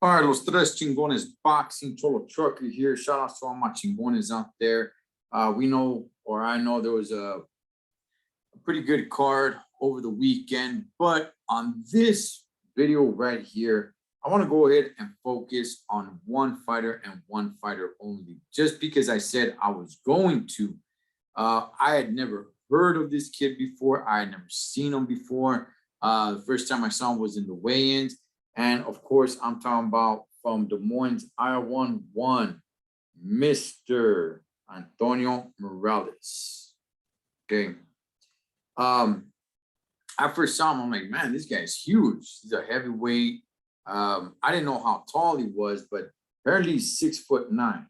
All right, los tres chingones boxing, Cholo Trucker here. Shout out to all my chingones out there. We know, or I know, there was a pretty good card over the weekend, but on this video right here, I want to go ahead and focus on one fighter and one fighter only. Just because I said I was going to, I had never heard of this kid before. I had never seen him before. The first time I saw him was in the weigh-ins. And of course, I'm talking about from Des Moines, Iowa, Mr. Antonio Mireles. Okay. I first saw him, I'm like, man, this guy's huge. He's a heavyweight. I didn't know how tall he was, but apparently he's 6'9".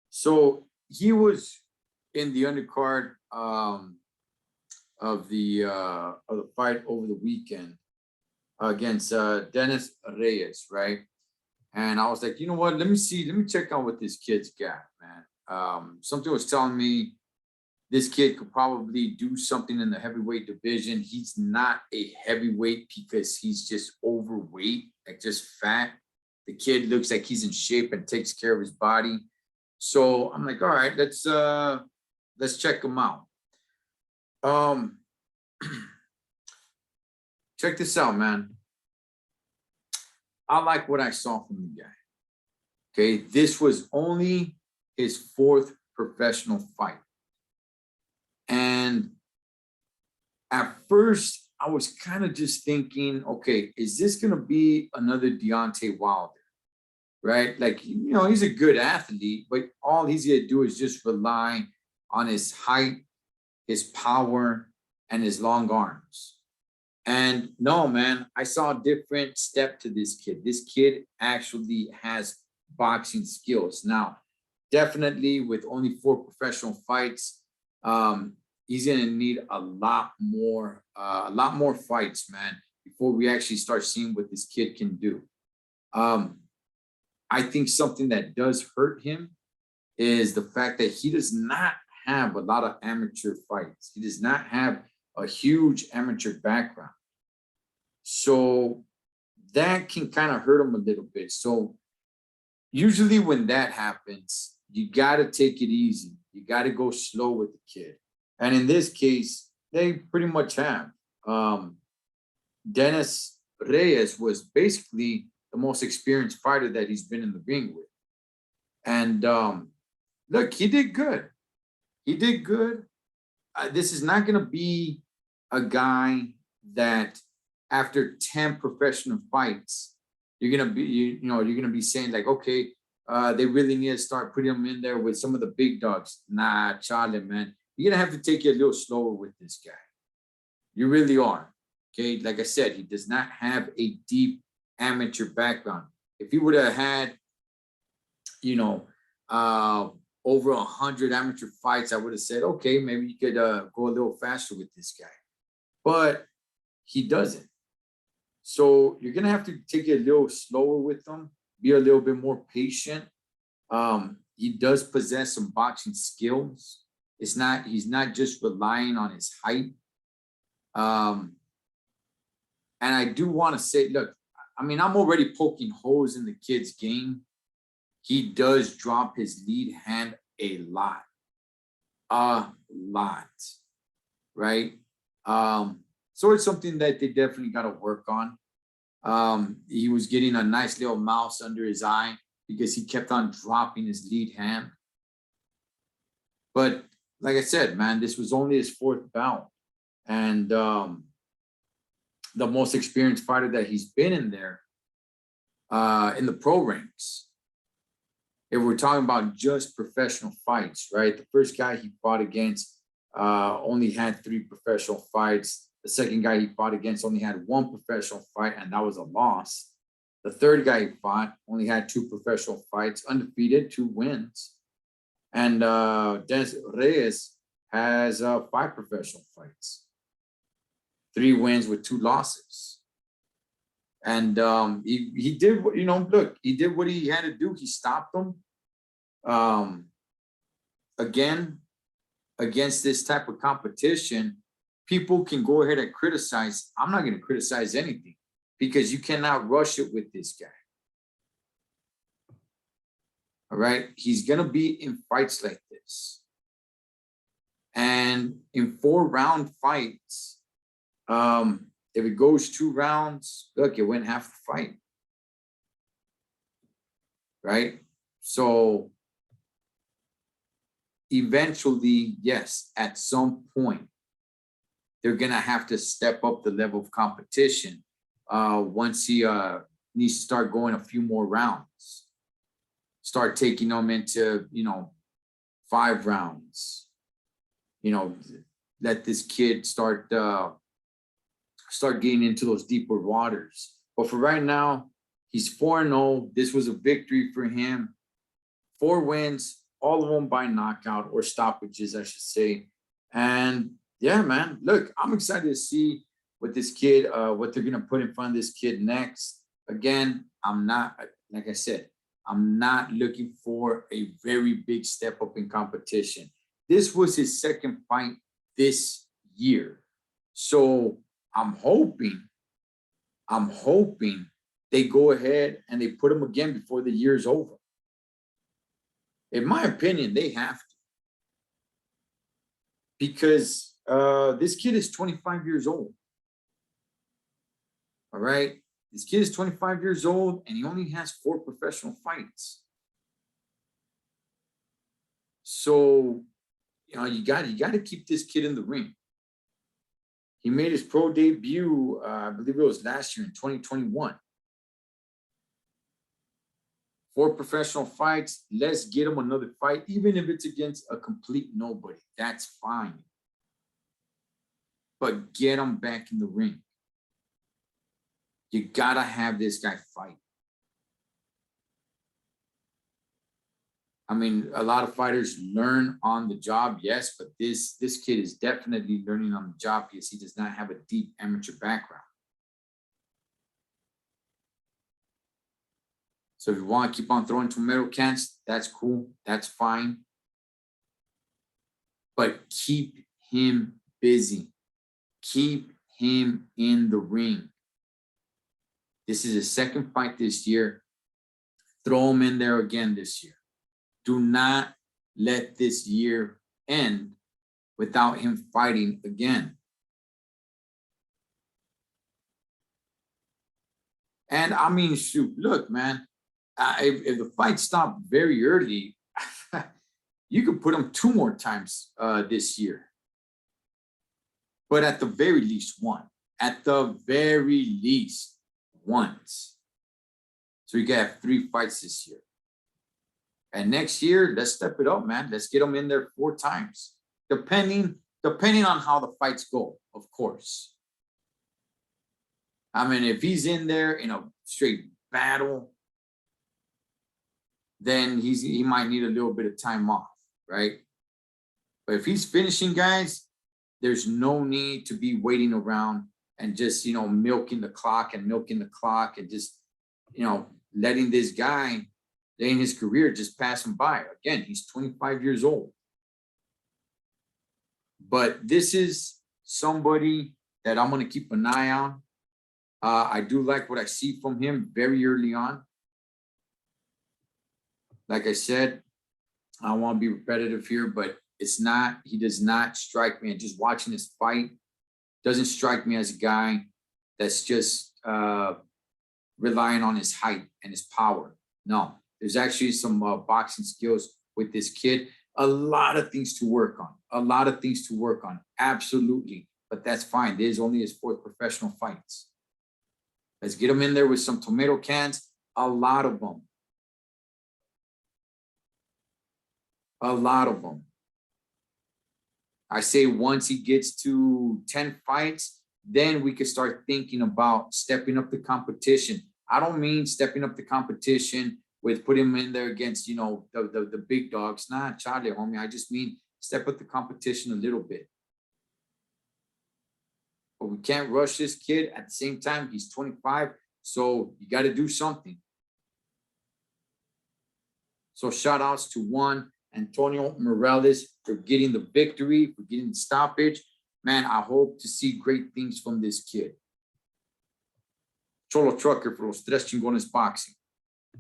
So he was in the undercard of the fight over the weekend against Dennis Reyes, right? And I was like, you know what? Let me check out what this kid's got, man. Something was telling me this kid could probably do something in the heavyweight division. He's not a heavyweight because he's just overweight, like just fat. The kid looks like he's in shape and takes care of his body. So I'm like, all right, let's check him out. Check this out, man. I like what I saw from the guy. Okay, this was only his fourth professional fight. And at first, I was kind of just thinking, okay, is this going to be another Deontay Wilder? Right? Like, you know, he's a good athlete, but all he's going to do is just rely on his height, his power, and his long arms. And no, man, I saw a different step to this kid. This kid actually has boxing skills. Now, definitely with only 4 professional fights, he's going to need a lot more fights, man, before we actually start seeing what this kid can do. I think something that does hurt him is the fact that he does not have a lot of amateur fights. He does not have a huge amateur background. So that can kind of hurt him a little bit. So usually when that happens, you got to take it easy. You got to go slow with the kid. And in this case, they pretty much have. Dennis Reyes was basically the most experienced fighter that he's been in the ring with. And look, he did good. He did good. This is not going to be a guy that after 10 professional fights, you're going to be, you're going to be saying like, okay, they really need to start putting him in there with some of the big dogs. Nah, Charlie, man. You're going to have to take it a little slower with this guy. You really are. Okay. Like I said, he does not have a deep amateur background. If he would have had, over 100 amateur fights, I would have said, okay, maybe you could go a little faster with this guy. But he doesn't. So you're going to have to take it a little slower with him, be a little bit more patient. He does possess some boxing skills. He's not just relying on his height. And I do want to say, look, I mean, I'm already poking holes in the kid's game. He does drop his lead hand a lot, right? So it's something that they definitely got to work on. He was getting a nice little mouse under his eye because he kept on dropping his lead hand. But like I said, man, this was only his 4th bout. And the most experienced fighter that he's been in there in the pro ranks. If we're talking about just professional fights, right? The first guy he fought against only had 3 professional fights. The second guy he fought against only had 1 professional fight, and that was a loss. The third guy he fought only had 2 professional fights, undefeated, 2 wins. And Dennis Reyes has 5 professional fights, 3 wins with 2 losses. And he did, look, he did what he had to do. He stopped them. Again, against this type of competition, people can go ahead and criticize. I'm not going to criticize anything because you cannot rush it with this guy. All right. He's going to be in fights like this. And in 4-round fights, if it goes 2 rounds, look, it went half the fight. Right? So eventually, yes, at some point, they're going to have to step up the level of competition once he needs to start going a few more rounds. Start taking them into, 5 rounds. Let this kid start getting into those deeper waters. But for right now, he's 4-0. This was a victory for him. 4 wins, all of them by knockout or stoppages, I should say. And yeah, man, look, I'm excited to see what this kid, what they're going to put in front of this kid next. Again, I'm not, like I said, I'm not looking for a very big step up in competition. This was his 2nd fight this year. So I'm hoping they go ahead and they put him again before the year's over. In my opinion, they have to. Because this kid is 25 years old. All right. This kid is 25 years old and he only has 4 professional fights. So, you got to keep this kid in the ring. He made his pro debut, I believe it was last year in 2021. 4 professional fights. Let's get him another fight, even if it's against a complete nobody. That's fine. But get him back in the ring. You got to have this guy fight. I mean, a lot of fighters learn on the job, yes, but this kid is definitely learning on the job because he does not have a deep amateur background. So if you want to keep on throwing tomato cans, that's cool. That's fine. But keep him busy. Keep him in the ring. This is his 2nd fight this year. Throw him in there again this year. Do not let this year end without him fighting again. And I mean, shoot, look, man, if the fight stopped very early, you could put him 2 more times this year. But at the very least, 1. At the very least, once. So you can have 3 fights this year. And next year, let's step it up, man. Let's get him in there 4 times, depending on how the fights go, of course. I mean, if he's in there in a straight battle, then he might need a little bit of time off, right? But if he's finishing guys, there's no need to be waiting around and just, milking the clock and just, letting this guy in his career just pass him by. Again, he's 25 years old. But this is somebody that I'm going to keep an eye on. I do like what I see from him very early on. Like I said, I don't want to be repetitive here, but he does not strike me. And just watching this fight doesn't strike me as a guy that's just relying on his height and his power. No, there's actually some boxing skills with this kid. A lot of things to work on. Absolutely. But that's fine. This is only his 4th professional fights. Let's get him in there with some tomato cans. A lot of them. I say once he gets to 10 fights, then we could start thinking about stepping up the competition. I don't mean stepping up the competition with putting him in there against, the big dogs. Nah, Charlie, homie. I just mean step up the competition a little bit. But we can't rush this kid. At the same time, he's 25, so you got to do something. So shout outs to one Antonio Mireles for getting the victory, for getting the stoppage. Man, I hope to see great things from this kid. Cholo Trucker for Los Tres Chingones Boxing.